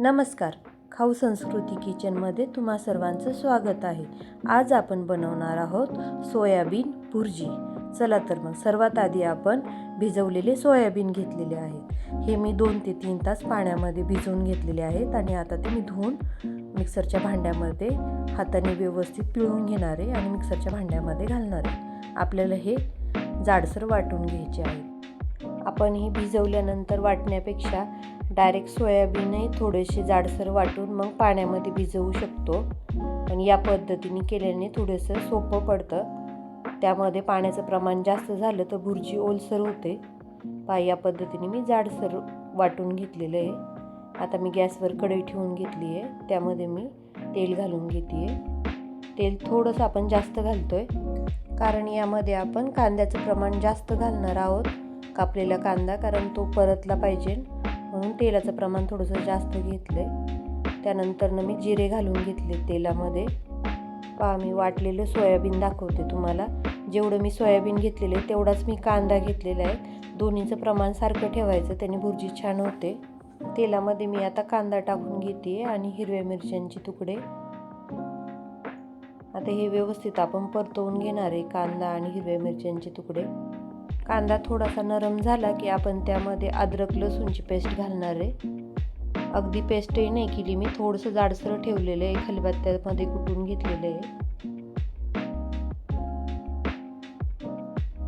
नमस्कार, खाऊ संस्कृती किचनमध्ये तुम्हा सर्वांचं स्वागत आहे. आज आपण बनवणार आहोत सोयाबीन भुर्जी. चला तर मग सर्वात आधी आपण भिजवलेले सोयाबीन घेतलेले आहेत. हे मी 2 ते 3 तास पाण्यामध्ये भिजवून घेतलेले आहेत आणि आता ते मी धुवून मिक्सरच्या भांड्यामध्ये हाताने व्यवस्थित पिळून घेणार आहे आणि मिक्सरच्या भांड्यामध्ये घालणार आहे. आपल्याला हे जाडसर वाटून घ्यायचे आहे. आपण हे भिजवल्यानंतर वाटण्यापेक्षा डायरेक्ट सोयाबीनही थोडेसे जाडसर वाटून मग पाण्यामध्ये भिजवू शकतो. पण या पद्धतीने केल्याने थोडंसं सोपं पडतं. त्यामध्ये पाण्याचं प्रमाण जास्त झालं तर भुर्जी ओलसर होते. या पद्धतीने मी जाडसर वाटून घेतलेलं आहे. आता मी गॅसवर कढई ठेवून घेतली आहे. त्यामध्ये मी तेल घालून घेते आहे. तेल थोडंसं आपण जास्त घालतो आहे कारण यामध्ये आपण कांद्याचं प्रमाण जास्त घालणार आहोत. कापलेला कांदा, कारण तो परतला पाहिजे म्हणून तेलाचं प्रमाण थोडंसं जास्त घेतलं आहे. त्यानंतरनं मी जिरे घालून घेतले तेलामध्ये. मी वाटलेलं सोयाबीन दाखवते तुम्हाला. जेवढं मी सोयाबीन घेतलेलं आहे तेवढाच मी कांदा घेतलेला आहे. दोन्हीचं प्रमाण सारखं ठेवायचं, त्याने भुर्जी छान होते. तेलामध्ये मी आता कांदा टाकून घेते आणि हिरव्या मिरच्यांचे तुकडे. आता हे व्यवस्थित आपण परतवून घेणार आहे, कांदा आणि हिरव्या मिरच्यांचे तुकडे. कांदा थोडासा नरम झाला की आपण त्यामध्ये अद्रक लसूणची पेस्ट घालणार आहे. अगदी पेस्टही नाही केली मी, थोडंसं जाडसर ठेवलेलं आहे. खलबत्त्यामध्ये कुटून घेतलेलं आहे.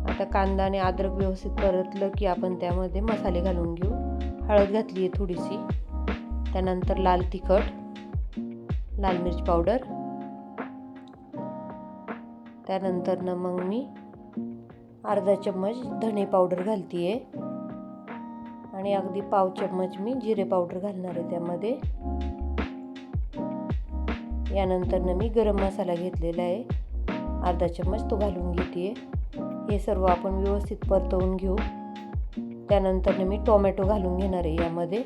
आता कांदा आणि अद्रक व्यवस्थित परतलं की आपण त्यामध्ये मसाले घालून घेऊ. हळद घातली आहे थोडीशी, त्यानंतर लाल तिखट, लाल मिरच पावडर, त्यानंतर मग मी अर्धा चम्मच धणे पावडर घालते आहे आणि अगदी पाव चम्मच मी जिरे पावडर घालणार आहे त्यामध्ये. यानंतर मी गरम मसाला घेतलेला आहे, अर्धा चम्मच तो घालून घेते आहे. हे सर्व आपण व्यवस्थित परतवून घेऊ. त्यानंतर मी टोमॅटो घालून घेणार आहे यामध्ये.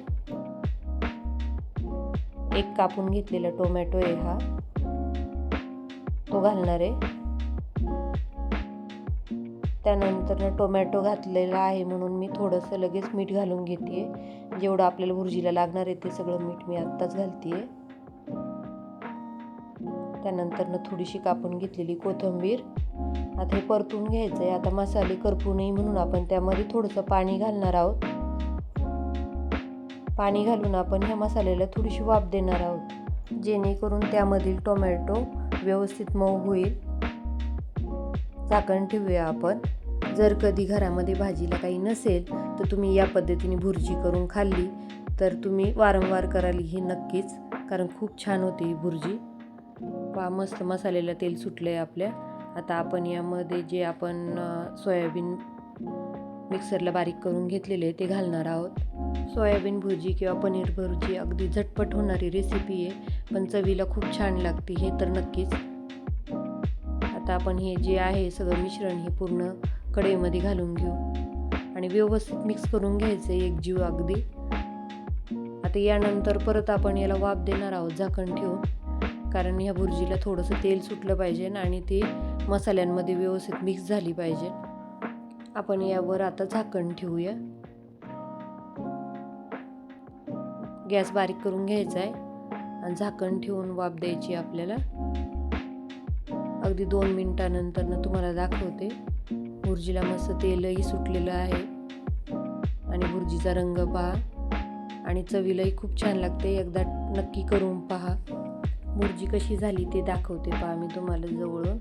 एक कापून घेतलेला टोमॅटो आहे हा, तो घालणार आहे. त्यानंतर टोमॅटो घातलेला आहे म्हणून मी थोडंसं लगेच मीठ घालून घेते आहे. जेवढं आपल्याला भुर्जीला लागणार आहे ते सगळं मीठ मी आत्ताच घालते आहे. त्यानंतर थोडीशी कापून घेतलेली कोथिंबीर. आता हे परतून घ्यायचं आहे. आता मसाले करपू नये म्हणून आपण त्यामध्ये थोडंसं पाणी घालणार आहोत. पाणी घालून आपण ह्या मसाल्याला थोडीशी वाफ देणार आहोत, जेणेकरून त्यामधील टोमॅटो व्यवस्थित मऊ होईल. झाकण ठेवूया आपण. जर कधी घरामध्ये भाजीला काही नसेल तर तुम्ही या पद्धतीने भुर्जी करून खाल्ली तर तुम्ही वारंवार कराल ही नक्कीच, कारण खूप छान होते ही भुर्जी. मस्त मसाल्याला तेल सुटलं आहे आपल्या. आता आपण यामध्ये जे आपण सोयाबीन मिक्सरला बारीक करून घेतलेले ते घालणार आहोत. सोयाबीन भुर्जी किंवा पनीर भुर्जी अगदी झटपट होणारी रेसिपी आहे, पण चवीला खूप छान लागते हे तर नक्कीच. आता आपण हे जे आहे सगळं मिश्रण हे पूर्ण कढईमध्ये घालून घेऊ आणि व्यवस्थित मिक्स करून घ्यायचं एकजीव अगदी. आता यानंतर परत आपण याला वाफ देणार आहोत झाकण ठेवून, कारण ह्या भुर्जीला थोडंसं तेल सुटलं पाहिजे आणि ते मसाल्यांमध्ये व्यवस्थित मिक्स झाली पाहिजे. आपण यावर आता झाकण ठेवूया. गॅस बारीक करून घ्यायचा आहे आणि झाकण ठेवून वाफ द्यायची आपल्याला. अगदी 2 मिनिटानंतर तुम्हाला दाखवते. भुर्जीला मस्त तेलही सुटलेलं आहे आणि भुर्जीचा रंग पहा आणि चवीलाही खूप छान लागते. एकदा नक्की करून पहा. भुर्जी कशी झाली ते दाखवते पहा मी तुम्हाला जवळून.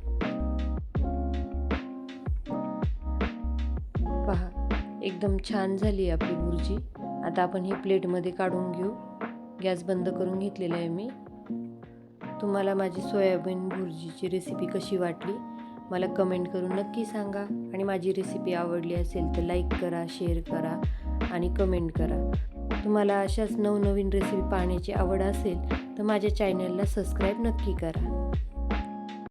पहा एकदम छान झाली आपली भुर्जी. आता आपण ही प्लेटमध्ये काढून घेऊ. गॅस बंद करून घेतलेला आहे मी. तुम्हाला माझी सोयाबीन भुर्जीची रेसिपी कशी वाटली मला कमेंट करून नक्की सांगा. आणि माझी रेसिपी आवडली असेल तर लाईक करा, शेअर करा आणि कमेंट करा. तुम्हाला अशाच नवनवीन रेसिपी पाहण्याची आवड असेल तर माझ्या चॅनलला सबस्क्राईब नक्की करा.